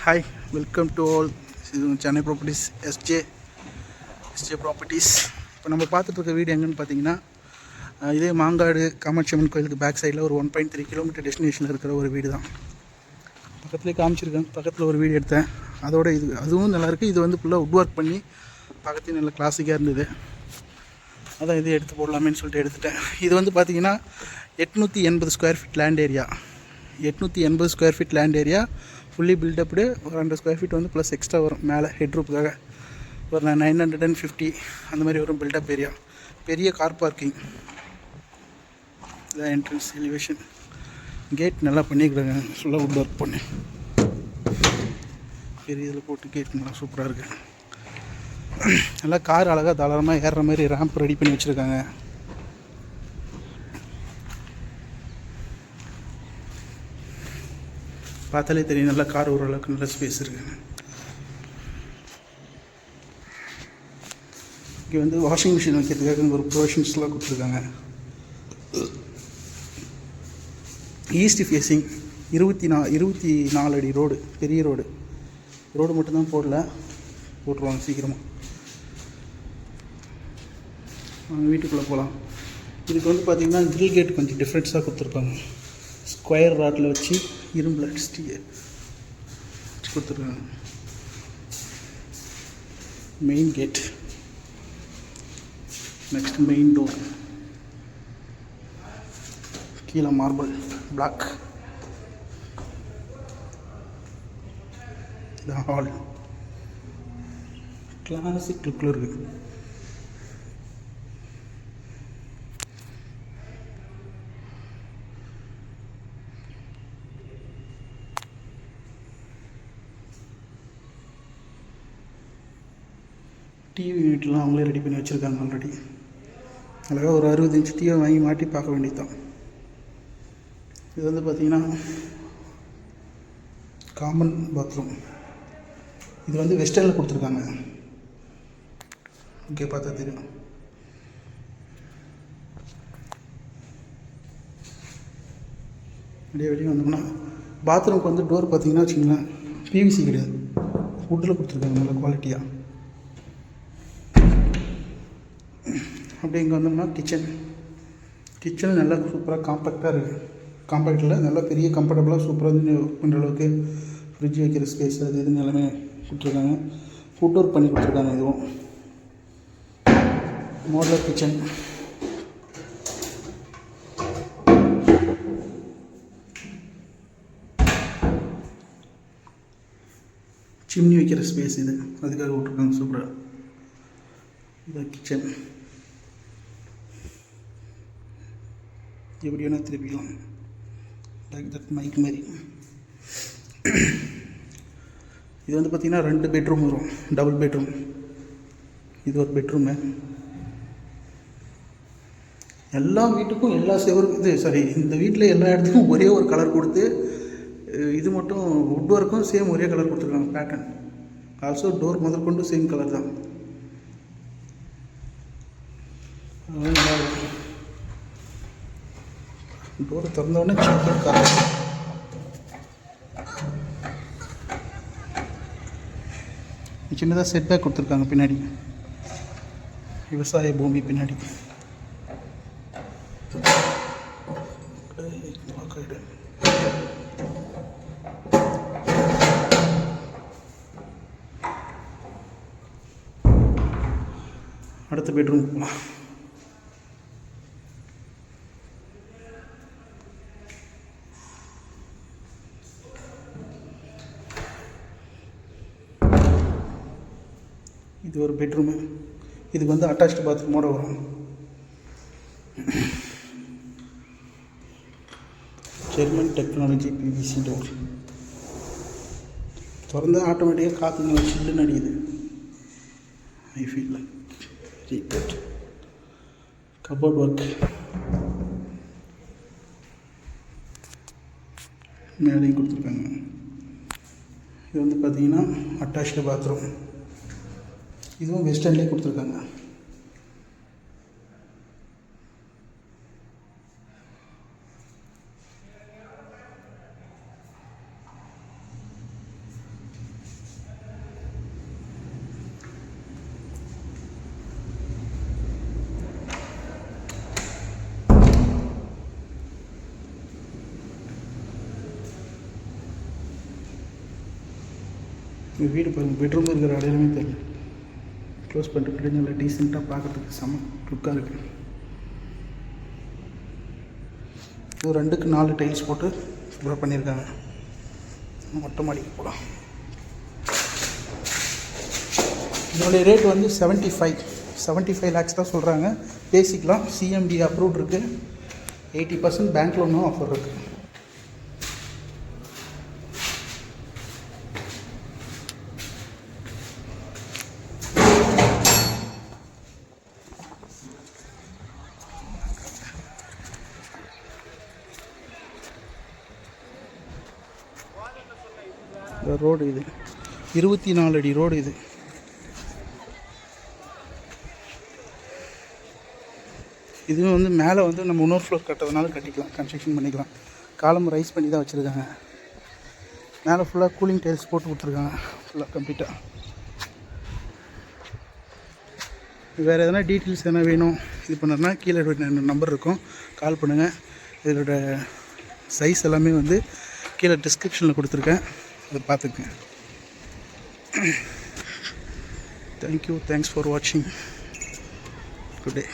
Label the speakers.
Speaker 1: Hi, welcome to all. இது Chennai properties SJ properties. இப்போ நம்ம பார்த்துட்ருக்க வீடு எங்கன்னு பார்த்தீங்கன்னா, இதே மாங்காடு காமாட்சி அம்மன் கோயிலுக்கு பேக் சைடில் ஒரு 1.3 கிலோமீட்டர் டெஸ்டினேஷனில் இருக்கிற ஒரு வீடு தான். பக்கத்துலேயே காமிச்சிருக்கேன். பக்கத்தில் ஒரு வீடு எடுத்தேன். அதோட அதுவும் நல்லாயிருக்கு. இது வந்து ஃபுல்லாக வுட் ஒர்க் பண்ணி பக்கத்தையும் நல்லா கிளாசிக்காக இருந்தது. அதான் இது எடுத்து போடலாமேன்னு சொல்லிட்டு எடுத்துட்டேன். இது வந்து பார்த்திங்கன்னா 880 square feet land area. 880 square feet land area fully built up. ஒரு 100 ஸ்கொயர் ஃபீட் வந்து ப்ளஸ் எக்ஸ்ட்ரா வரும் மேலே ஹெட்ரூப்புக்காக. ஒரு 950 அந்த மாதிரி வரும் பில்டப் ஏரியா. பெரிய கார் பார்க்கிங். இதான் என்ட்ரன்ஸ் எலிவேஷன். கேட் நல்லா பண்ணிக்கிறாங்க. ஃபுல்லாக வுட் ஒர்க் பண்ணி பெரிய இதில் போட்டு கேட் நல்லா சூப்பராக இருக்குது. நல்லா கார் அழகாக தாராளமாக ஏறுற மாதிரி ரேம்ப் ரெடி பண்ணி வச்சுருக்காங்க. பார்த்தாலே தெரியும் நல்லா கார் ஓரளவுக்கு நல்ல ஸ்பேஸ் இருக்குது. இங்கே வந்து வாஷிங் மிஷின் வைக்கிறதுக்காக இங்கே ஒரு ப்ரொவிஷன்ஸ்லாம் கொடுத்துருக்காங்க. ஈஸ்ட் ஃபேஸிங் 24 அடி ரோடு, பெரிய ரோடு மட்டும்தான் போட்டுருவாங்க சீக்கிரமாக. வீட்டுக்குள்ளே போகலாம். இதுக்கு வந்து பார்த்திங்கன்னா கிரில் கேட் கொஞ்சம் டிஃப்ரெண்ட்ஸாக கொடுத்துருப்பாங்க. ஸ்கொயர் ராட்டில் வச்சு இரும்பில் அடிச்சுட்டு வச்சு கொடுத்துருக்காங்க. Main gate, next main door, கீழே மார்பிள் பிளாக். இது ஹால் கிளாசிக் லுக்கில் இருக்குது. டிவி யூனிட்லாம் அவங்களே ரெடி பண்ணி வச்சுருக்காங்க ஆல்ரெடி. அழகாக ஒரு 60 இன்ச் டிவியை வாங்கி மாட்டி பார்க்க வேண்டியது தான். இது வந்து பார்த்திங்கன்னா காமன் பாத்ரூம். இது வந்து வெஸ்டர்னில் கொடுத்துருக்காங்க. ஓகே, பார்த்தா தெரியும். வெளியே வந்தோம்னா பாத்ரூமுக்கு வந்து டோர் பார்த்திங்கன்னா வச்சுங்களேன், பிவிசி கிடையாது, வுட்டில் கொடுத்துருக்காங்க நல்ல குவாலிட்டியாக. அப்படி இங்கே வந்தோம்னா கிச்சன் நல்லா சூப்பராக காம்பேக்டாக இருக்குது. காம்பேக்டில் நல்லா பெரிய கம்ஃபர்டபுளாக சூப்பராக வந்து ஒர்க் பண்ணுற அளவுக்கு ஃப்ரிட்ஜ் வைக்கிற ஸ்பேஸ் அது இதுன்னு எல்லாமே கொடுத்துருக்காங்க. ஃபுட் ஒர்க் பண்ணி கொடுத்துருக்காங்க. இதுவும் மாடலர் கிச்சன். சிம்னி வைக்கிற ஸ்பேஸ் இது, அதுக்காக விட்ருக்காங்க சூப்பராக. இது கிச்சன். எப்படி வேணால் திருப்பிக்கலாம். லைக் தட் மைக் மாதிரி. இது வந்து பார்த்திங்கன்னா 2 பெட்ரூம் வரும், டபுள் பெட்ரூம். இது ஒரு பெட்ரூமு. எல்லா வீட்டுக்கும் எல்லா செவரும் இந்த வீட்டில் எல்லா இடத்துக்கும் ஒரே ஒரு கலர் கொடுத்து, இது மட்டும் வுட் ஒர்க்கும் சேம் ஒரே கலர் கொடுத்துருக்காங்க பேட்டர்ன். ஆல்சோ டோர் முதற்கொண்டு சேம் கலர் தான். நல்லா இருக்கும். டோரை திறந்தோடனே சாக்லேட் கலர். சின்னதாக செட் பேக் கொடுத்துருக்காங்க பின்னாடி, விவசாய பூமி பின்னாடி. அடுத்த பெட்ரூம் போகலாம். இது ஒரு பெட்ரூமு. இதுக்கு வந்து அட்டாச்டு பாத்ரூமோடு வரும். German technology PVC door. திறந்து ஆட்டோமேட்டிக்காக காற்று சில்லுன்னு அடிக்குது. I feel like very good. Cupboard work. மேலேயும் கொடுத்துருக்காங்க. இது வந்து பார்த்திங்கன்னா அட்டாச்டு பாத்ரூம். இதுவும் வெஸ்டர்ன்லேயே கொடுத்துருக்காங்க. வீடு பாருங்கள், பெட்ரூம் இருக்கிற அடையாளமே தெரியல. க்ளோஸ் பண்ணிட்டு நல்லா டீசெண்டாக பார்க்குறதுக்கு செம்ம லுக்காக இருக்குது. இது 2க்கு 4 டைல்ஸ் போட்டு சூப்பராக பண்ணியிருக்காங்க. மொட்டை மாடிக்கு போகலாம். இதனுடைய ரேட் வந்து 75 லேக்ஸ் தான் சொல்கிறாங்க. பேசிக்கலாம். சிஎம்டி அப்ரூவ்ட் இருக்குது. 80% பேங்க் லோனும் ஆஃபர் இருக்குது. இந்த ரோடு இது 24 அடி ரோடு இது. இதுவும் வந்து மேலே வந்து நம்ம இன்னொரு ஃப்ளோர் கட்டுறதுனால கட்டிக்கலாம், கன்ஸ்ட்ரக்ஷன் பண்ணிக்கலாம். காலம் ரைஸ் பண்ணி தான் வச்சுருக்காங்க. மேலே ஃபுல்லாக கூலிங் டைல்ஸ் போட்டு கொடுத்துருக்காங்க ஃபுல்லாக கம்ப்ளீட்டாக. வேறு எதனா டீட்டெயில்ஸ் எதனா வேணும் இது பண்ணுறதுனா கீழே நம்பர் இருக்கும், கால் பண்ணுங்கள். இதோட சைஸ் எல்லாமே வந்து கீழே டிஸ்கிரிப்ஷனில் கொடுத்துருக்கேன், அதை பார்த்துக்குங்க. தேங்க்யூ, தேங்க்ஸ் ஃபார் வாட்சிங். Good day.